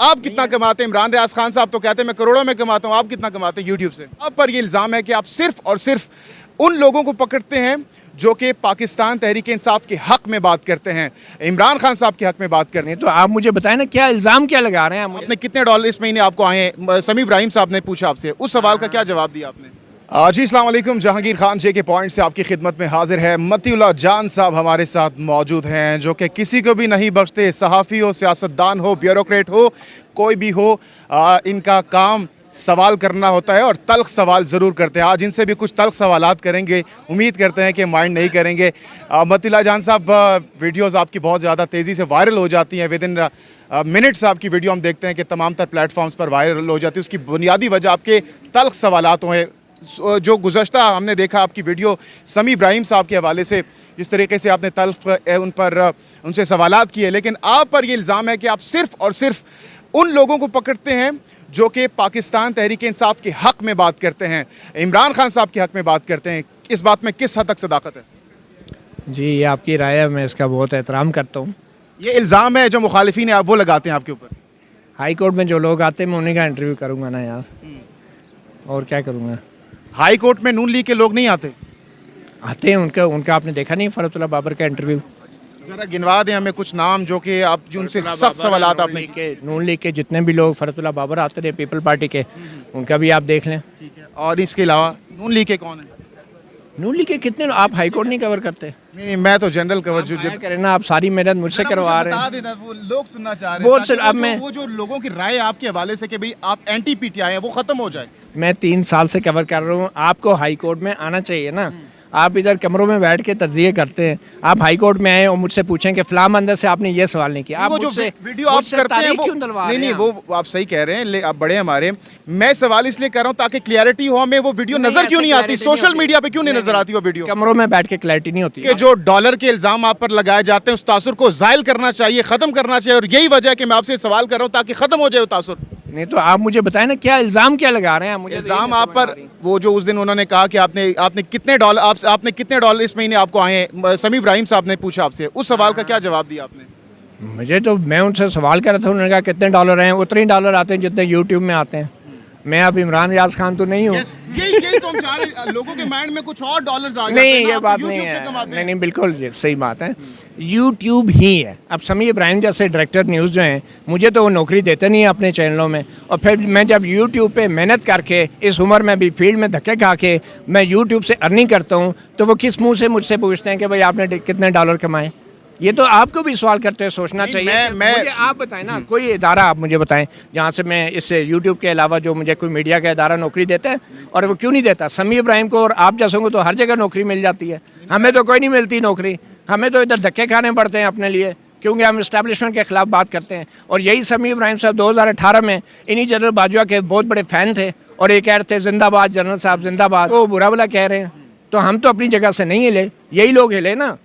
आप कितना कमाते हैं? इमरान रियाज खान साहब तो कहते हैं मैं करोड़ों में कमाता हूं, आप कितना कमाते हैं यूट्यूब से? आप पर ये इल्ज़ाम है कि आप सिर्फ और सिर्फ उन लोगों को पकड़ते हैं जो कि पाकिस्तान तहरीक इंसाफ के हक में बात करते हैं, इमरान खान साहब के हक में बात करते हैं। तो आप मुझे बताएं ना, क्या इल्ज़ाम क्या लगा रहे हैं आप मुझे? आपने कितने डॉलर इस महीने आपको आए हैं? समी इब्राहिम साहब ने पूछा आपसे, उस सवाल का क्या जवाब दिया आपने? जी अस्सलाम वालेकुम, जहांगीर खान जे के पॉइंट से आपकी खिदमत में हाजिर है। मतीउल्लाह जान साहब हमारे साथ मौजूद हैं, जो कि किसी को भी नहीं बख्शते, सहाफ़ी हो, सियासतदान हो, ब्यूरोक्रेट हो, कोई भी हो, इनका काम सवाल करना होता है और तल्ख सवाल ज़रूर करते हैं। आज इनसे भी कुछ तल्ख सवालात करेंगे, उम्मीद करते हैं कि माइंड नहीं करेंगे। मतीउल्लाह जान साहब, वीडियोज़ आपकी बहुत ज़्यादा तेज़ी से वायरल हो जाती हैं, विद इन मिनट्स आपकी वीडियो हम देखते हैं कि तमाम तर प्लेटफॉर्म्स पर वायरल हो जाती है। उसकी बुनियादी वजह आपके तल्ख सवालातों है। जो गुज़श्ता हमने देखा आपकी वीडियो समी इब्राहिम साहब के हवाले से, जिस तरीके से आपने तल्ख उन पर उनसे सवालात किए, लेकिन आप पर यह इल्ज़ाम है कि आप सिर्फ और सिर्फ उन लोगों को पकड़ते हैं जो कि पाकिस्तान तहरीक इंसाफ के हक़ में बात करते हैं, इमरान खान साहब के हक़ में बात करते हैं। इस बात में किस हद तक सदाकत है? जी, ये आपकी राय है, मैं इसका बहुत एहतराम करता हूँ। ये इल्ज़ाम है जो मुखालिफिन है आप वो लगाते हैं आपके ऊपर। हाई कोर्ट में जो लोग आते हैं मैं उन्हीं का इंटरव्यू करूँगा ना यार, और क्या करूँगा। हाई कोर्ट में नून लीग के लोग नहीं आते? आते हैं, उनका आपने देखा नहीं फरतुल्लाह बाबर का इंटरव्यू? ज़रा गिनवा दें हमें कुछ नाम जो कि आप जो उनसे सख्त सवालात आपने किए। नून लीग के जितने भी लोग, फरतुल्लाह बाबर आते हैं पीपल पार्टी के, उनका भी आप देख लें। ठीक है, और इसके अलावा नून लीग के कौन है? नून लीग के कितने आप हाई कोर्ट नहीं कवर करते? नहीं, मैं तो जनरल कवर जो करें ना, आप सारी मेहनत मुझसे करवा रहे हैं। देना, वो लोग सुनना चाह रहे हैं, अब मैं वो जो लोगों की राय आपके हवाले से कि भाई आप एंटी पीटीआई हैं वो खत्म हो जाए। मैं 3 साल से कवर कर रहा हूँ, आपको हाई कोर्ट में आना चाहिए ना। आप इधर कमरों में बैठ के तज्जिए करते हैं, आप हाई कोर्ट में आए और मुझसे पूछें कि फलां बंदे से आपने ये सवाल नहीं किया। आप वो जो मुझसे वीडियो आप करते हैं वो नहीं, वो आप सही कह रहे हैं, आप बड़े हमारे। मैं सवाल इसलिए कर रहा हूँ ताकि क्लियरिटी हो, हमें वो वीडियो नजर क्यों नहीं आती, सोशल मीडिया पे क्यों नहीं नजर आती वो वीडियो? कमरों में बैठ के क्लैरिटी नहीं होती। कि जो डॉलर के इल्जाम आप पर लगाए जाते हैं उस तासुर को ज़ायल करना चाहिए, खत्म करना चाहिए, और यही वजह है कि मैं आपसे सवाल कर रहा हूँ ताकि खत्म हो जाए वो तासुर। नहीं तो आप मुझे बताएं ना, क्या इल्जाम क्या लगा रहे हैं मुझे? इल्जाम आप पर वो जो उस दिन उन्होंने कहा कि आपने कितने डॉलर इस महीने आपको आए हैं? समी इब्राहिम साहब ने पूछा आपसे, उस सवाल का क्या जवाब दिया आपने? मुझे तो, मैं उनसे सवाल कर रहा था, उन्होंने कहा कितने डॉलर हैं? उतने ही डॉलर आते हैं जितने यूट्यूब में आते हैं। मैं अब इमरान रियाज खान तो नहीं हूँ। यही तो हम चाह रहे हैं, लोगों के माइंड में कुछ और डॉलर्स आ जाते हैं। नहीं, ये बात नहीं है। नहीं, बिल्कुल सही बात है, यूट्यूब ही है। अब समी इब्राहिम जैसे डायरेक्टर न्यूज़ जो हैं, मुझे तो वो नौकरी देते नहीं है अपने चैनलों में, और फिर मैं जब यूट्यूब पे मेहनत करके इस उम्र में भी फील्ड में धक्के खा के मैं यूट्यूब से अर्निंग करता हूँ, तो वो किस मुँह से मुझसे पूछते हैं कि भाई आपने कितने डॉलर कमाए? ये तो आपको भी सवाल करते हुए सोचना चाहिए। मुझे आप बताएं ना, कोई इदारा आप मुझे बताएं जहाँ से मैं इस यूट्यूब के अलावा जो मुझे कोई मीडिया का इदारा नौकरी देता है, और वो क्यों नहीं देता? समी इब्राहिम को और आप जैसों को तो हर जगह नौकरी मिल जाती है, हमें तो कोई नहीं मिलती नौकरी। हमें तो इधर धक्के खाने पड़ते हैं अपने लिए, क्योंकि हम इस्टेब्लिशमेंट के खिलाफ बात करते हैं। और यही समी इब्राहिम साहब 2018 में इन्हीं जनरल बाजवा के बहुत बड़े फ़ैन थे, और ये कह रहे थे जिंदाबाद जनरल साहब जिंदाबाद, वो बुरा भला कह रहे हैं। तो हम तो अपनी जगह से नहीं हिले, यही लोग हिले ना।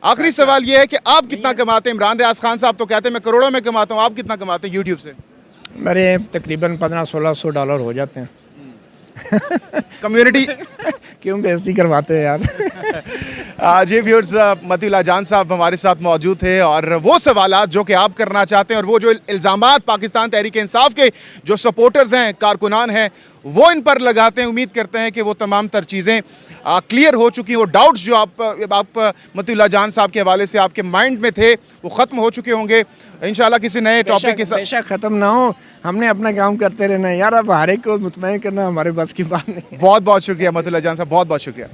आखिरी सवाल ये है कि आप कितना कमाते हैं? इमरान रियाज खान साहब तो कहते हैं मैं करोड़ों में कमाता हूँ, आप कितना कमाते हैं यूट्यूब से? मेरे तकरीबन 1500-1600 डॉलर हो जाते हैं। कम्युनिटी क्यों बेइज्जती करवाते हैं यार? जी व्यूअर्स, मतीउल्लाह जान साहब हमारे साथ मौजूद थे, और वो सवालात जो कि आप करना चाहते हैं और वो जो इल्ज़ामात पाकिस्तान तहरीक इंसाफ के जो सपोर्टर्स हैं, कारकुनान हैं, वो इन पर लगाते हैं। उम्मीद करते हैं कि वो तमाम तर चीज़ें क्लियर हो चुकी, वो डाउट्स जो आप मतीउल्लाह जान साहब के हवाले से आपके माइंड में थे वो ख़त्म हो चुके होंगे। इंशाल्लाह किसी नए टॉपिक के साथ बेशक ख़त्म ना हो, हमने अपना काम करते रहना यार। अब हर एक को मुतमईन करना हमारे बस की बात नहीं है। बहुत बहुत शुक्रिया मतीउल्लाह जान साहब, बहुत बहुत शुक्रिया।